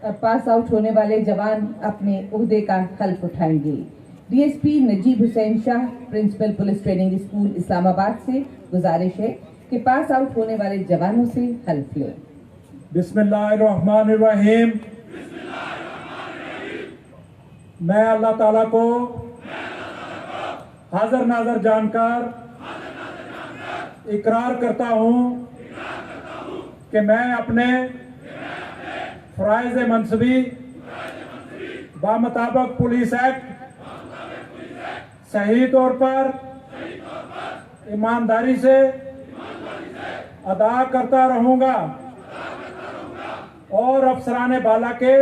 Pass out होने वाले जवान अपने ओहदे का हल्फ उठाएंगे। DSP Najeeb Hussain Shah, principal police training school Islamabad से गुजारिश है कि पास आउट होने वाले जवानों से हल्फ लें। बिस्मिल्लाहिर्रहमानिर्रहीम। मैं अल्लाह ताला को हाजिर नाजर जानकर इकरार करता हूँ कि मैं अपने फराइज़ मनसबी बामुताबिक पुलिस एक्ट सही तौर पर ईमानदारी से अदा करता रहूँगा और अफसरान बाला के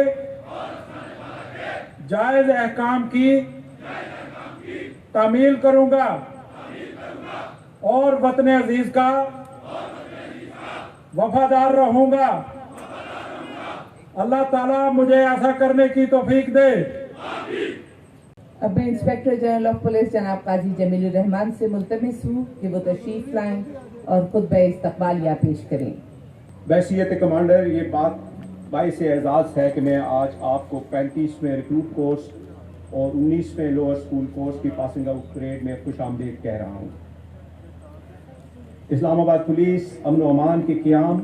जायज अहकाम की तामील करूँगा और वतन अजीज का वफादार रहूँगा। अल्लाह ताला मुझे ऐसा करने की तौफीक दे। अब मैं इंस्पेक्टर जनरल ऑफ पुलिस जनाब काजी जमीलुर रहमान से मुल्तमिस हूँ कि वो तशरीफ लाएं और खुतबा इस्तकबालिया पेश करें। बैसियत कमांडर, ये बात बाइस एजाज़ है कि मैं आज आपको 35वें रिक्रूट कोर्स और 19वें लोअर स्कूल कोर्स की पासिंग आउट परेड में खुश आमदीद कह रहा हूँ। इस्लामाबाद पुलिस अमन व अमान के क़याम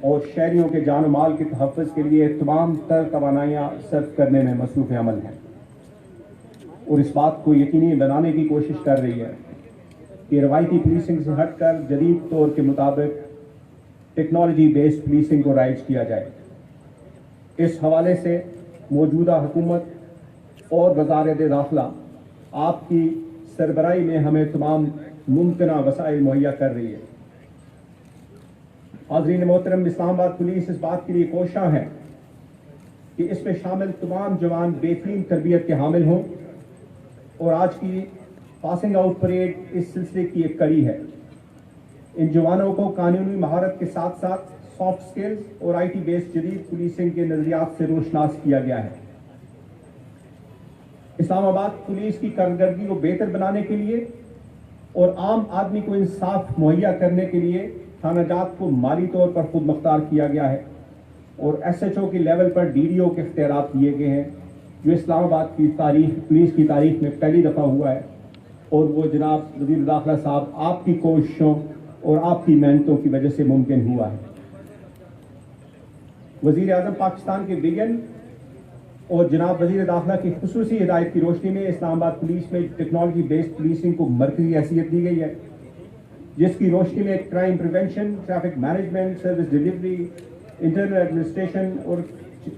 और शहरियों के जान माल के तहफ़्फ़ुज़ के लिए तमाम तर तवानाइयाँ सर्व करने में मसरूफ़ अमल है और इस बात को यकीनी बनाने की कोशिश कर रही है कि रवायती पुलिसिंग से हटकर जदीद तौर के मुताबिक टेक्नोलॉजी बेस्ड पुलिसिंग को राइज किया जाए। इस हवाले से मौजूदा हुकूमत और वज़ारत दाखिला आपकी सरबराही में हमें तमाम मुमकिन वसाइल मुहैया कर रही है। हाज़रीन मोहतरम, इस्लामाबाद पुलिस इस बात के लिए कोशा है कि इसमें शामिल तमाम जवान बेहतरीन तरबियत के हामिल हों और आज की पासिंग आउट परेड इस सिलसिले की एक कड़ी है। इन जवानों को कानूनी महारत के साथ साथ सॉफ्ट स्किल्स और IT बेस्ड जदीद पुलिसिंग के नजरियात से रोशनास किया गया है। इस्लामाबाद पुलिस की कारकर्दगी को बेहतर बनाने के लिए और आम आदमी को इंसाफ मुहैया करने के लिए थाना जात को माली तौर पर खुद मुख्तार किया गया है और SHO के लेवल पर DDO के इख्तियारात दिए गए हैं, जो इस्लामाबाद की तारीख पुलिस की तारीख में पहली दफ़ा हुआ है और वो जनाब वज़ीर दाखिला साहब आपकी कोशिशों और आपकी मेहनतों की वजह से मुमकिन हुआ है। वज़ीर आज़म पाकिस्तान के विजन और जनाब वज़ीर दाखिला की खुसूसी हिदायत की रोशनी में इस्लामाबाद पुलिस में टेक्नोलॉजी बेस्ड पुलिसिंग को मरकज़ी हैसियत दी गई है, जिसकी रोशनी में crime prevention, traffic management, service delivery, internal administration और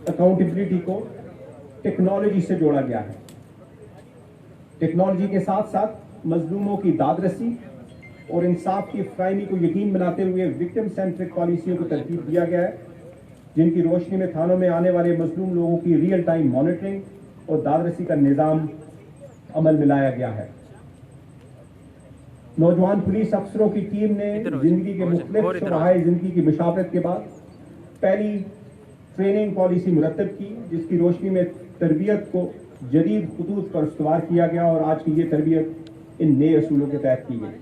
अकाउंटेबिलिटी को टेक्नोलॉजी से जोड़ा गया है। टेक्नोलॉजी के साथ साथ मजलूमों की दादरसी और इंसाफ की फ़राहमी को यकीन बनाते हुए विक्टिम सेंट्रिक पॉलिसियों को तरतीब दिया गया है, जिनकी रोशनी में थानों में आने वाले मजलूम लोगों की रियल टाइम मॉनिटरिंग और दादरसी का निज़ाम अमल में लाया गया है। नौजवान पुलिस अफसरों की टीम ने जिंदगी के मुख्तलिफ शोराहे जिंदगी की मुशावरत के बाद पहली ट्रेनिंग पॉलिसी मुरतब की, जिसकी रोशनी में तरबियत को जदीद खतूत पर इस्तवार किया गया और आज की ये तरबियत इन नए असूलों के तहत की गई।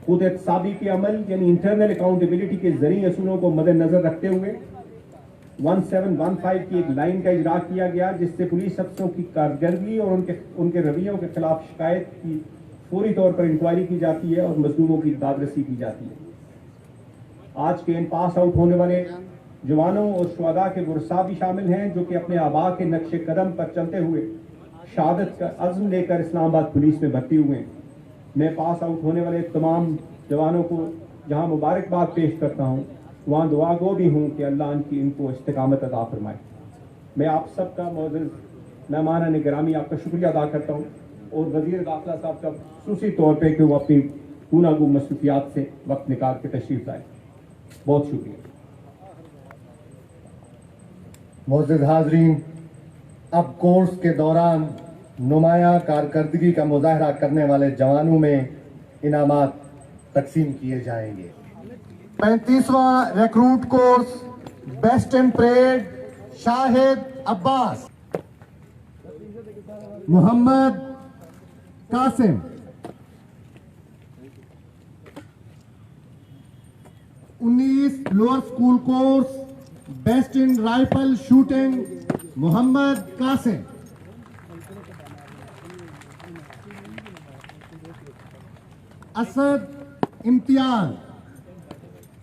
खुद एहतसाबी के अमल यानी इंटरनल अकाउंटेबिलिटी के ज़रिए असूलों को मद्देनजर रखते हुए 1715 की एक लाइन का इजरा किया गया, जिससे पुलिस अफसरों की कारकर्दगी और उनके रवैयों के खिलाफ शिकायत की फौरी तौर पर इंक्वायरी की जाती है और मजलूमों की दादरसी की जाती है। आज के इन पास आउट होने वाले जवानों और शुहदा के गुरसा भी शामिल हैं, जो कि अपने आबा के नक्शे कदम पर चलते हुए शहादत का अज़्म लेकर इस्लामाबाद पुलिस में भर्ती हुए हैं। मैं पास आउट होने वाले तमाम जवानों को जहां मुबारकबाद पेश करता हूं, वहां दुआ गो भी हूं कि अल्लाह इनको इस्तिकामत अता फरमाए। मैं आप सबका मौजूद मेहमान गिरामी आपका शुक्रिया अदा करता हूं और वज़ीर दाखिला साहब का खुसूसी तौर पर कि वो अपनी गुनागू मसरूफियात से वक्त निकाल के तशरीफ लाए। बहुत शुक्रिया। मौजूद हाजरीन, अब कोर्स के दौरान नुमाया कारकर्दगी का मुजाहरा करने वाले जवानों में इनामात तकसीम किए जाएंगे। 35वां recruit course best in parade Shahid Abbas, Mohammad Qasim, 19 lower school course best in rifle shooting Mohammad Qasim. Asad Imtiaz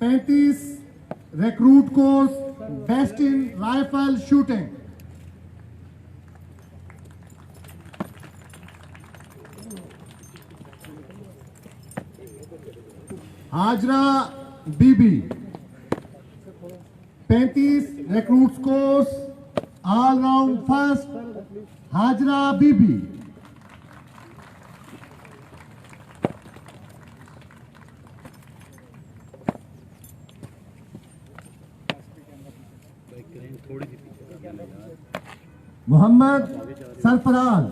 35 recruit course best in rifle shooting. Hajra Bibi 35 recruit course allround first. Hajra Bibi. Mohammad Sarfaraz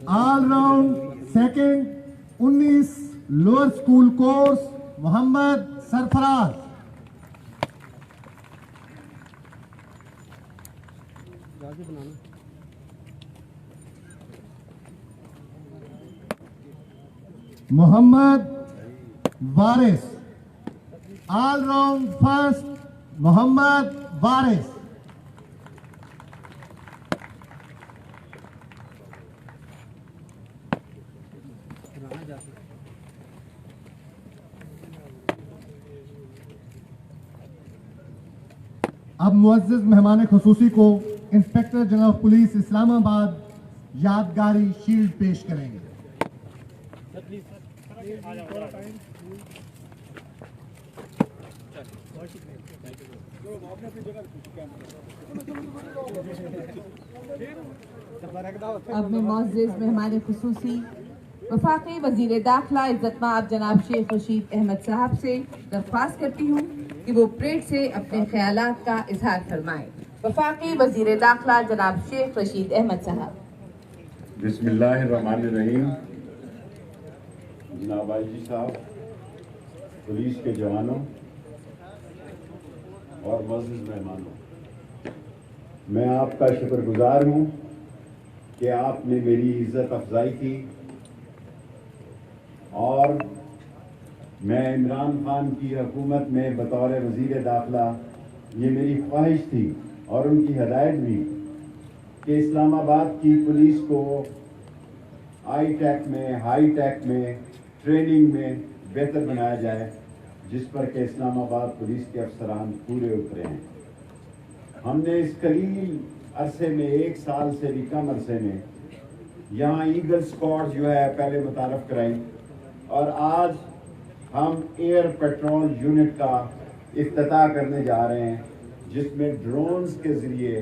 allround second 19 lower school course. Mohammad Sarfaraz. Mohammad Waris allround first. Mohammad Waris. अब मुअज़्ज़ज़ मेहमान खुसूसी को inspector general of police Islamabad यादगारी shield पेश करेंगे। अब मैं मुअज़्ज़ज़ मेहमान खुसूसी वफाकी वज़ीर दाखिला इज़्ज़तमाब जनाब शेख रशीद अहमद साहब से दरख्वास्त करती हूँ कि वो परेड से अपने ख्यालात का इजहार फरमाएं। वफाकी वज़ीर दाखिला जनाब शेख रशीद अहमद साहब। बिस्मिल्लाहिर्रहमानिर्रहीम। जनाब आईजी साहब, पुलिस के जवानों और मुअज़्ज़ज़ मेहमानों, मैं आपका शुक्रगुजार हूँ कि आपने मेरी इज़्ज़त अफजाई की और मैं इमरान खान की हुकूमत में बतौर वज़ीर दाखिला ये मेरी ख्वाहिश थी और उनकी हदायत भी कि इस्लामाबाद की पुलिस को हाई टेक में ट्रेनिंग में बेहतर बनाया जाए, जिस पर कि इस्लामाबाद पुलिस के अफसरान पूरे उतरे हैं। हमने इस कलील अरसे में, 1 साल से भी कम अरसे में, यहाँ ईगल स्क्वाड जो है पहले मुतारफ़ कराई और आज हम एयर पेट्रोल यूनिट का इफ्तिताह करने जा रहे हैं, जिसमें ड्रोन्स के ज़रिए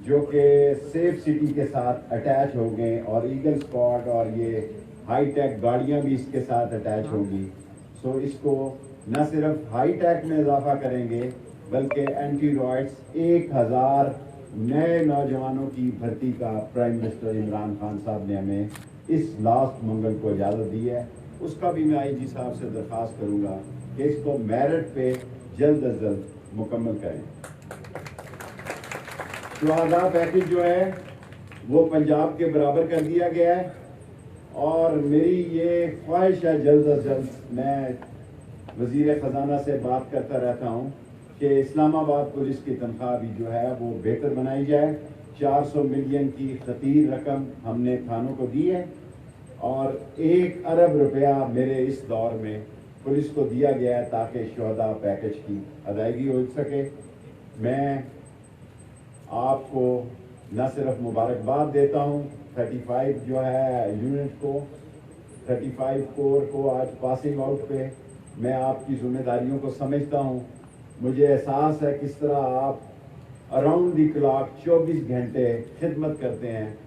जो कि सेफ सिटी के साथ अटैच हो गए और ईगल स्क्वाड और ये हाई टेक गाड़ियाँ भी इसके साथ अटैच होंगी। सो इसको न सिर्फ हाई टेक में इजाफा करेंगे बल्कि एंटी रॉयट्स 1000 नए नौजवानों की भर्ती का प्राइम मिनिस्टर इमरान खान साहब ने हमें इस लास्ट मंगल को इजाज़त दी है। उसका भी मैं आईजी साहब से दरख्वास्त करूँगा कि इसको मेरिट पे जल्द अज जल्द मुकम्मल करें। शुहदा पैकेज जो है वो पंजाब के बराबर कर दिया गया है और मेरी ये ख्वाहिश है जल्द अज जल्द, मैं वज़ीर ख़जाना से बात करता रहता हूँ कि इस्लामाबाद पुलिस की तनख्वाह भी जो है वो बेहतर बनाई जाए। 400 मिलियन की खतीर रकम हमने थानों को दी है और 1 अरब रुपया मेरे इस दौर में पुलिस को दिया गया है ताकि शुहदा पैकेज की अदायगी हो सके। मैं आपको न सिर्फ मुबारकबाद देता हूँ 35 जो है यूनिट को, 35 कोर को आज पासिंग आउट पे, मैं आपकी जिम्मेदारियों को समझता हूँ। मुझे एहसास है किस तरह आप अराउंड द क्लॉक 24 घंटे खिदमत करते हैं।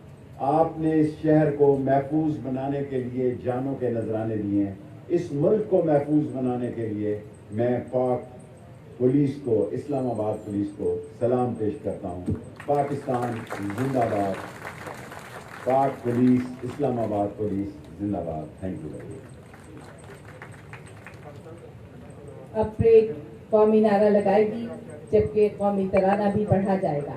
आपने इस शहर को महफूज बनाने के लिए जानों के नजराने दिए हैं। इस मुल्क को महफूज बनाने के लिए मैं पाक पुलिस को, इस्लामाबाद पुलिस को सलाम पेश करता हूँ। पाकिस्तान जिंदाबाद, पाक पुलिस, इस्लामाबाद पुलिस जिंदाबाद। Thank you. अब परेड कौमी नारा लगाएगी जबकि कौमी तराना भी पढ़ा जाएगा।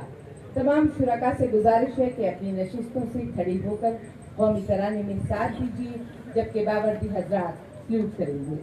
तमाम शुरका से गुजारिश है कि अपनी नशिस्तों से खड़ी होकर कौमी तराने में साथ दीजिए जबकि बावर्दी हजरात सल्यूट करेंगे।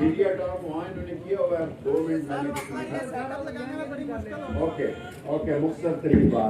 मीडिया टॉक वहाँ इन्होंने किया हुआ है 2 मिनट मैंने ओके ओके मुख्तसर तरीन बात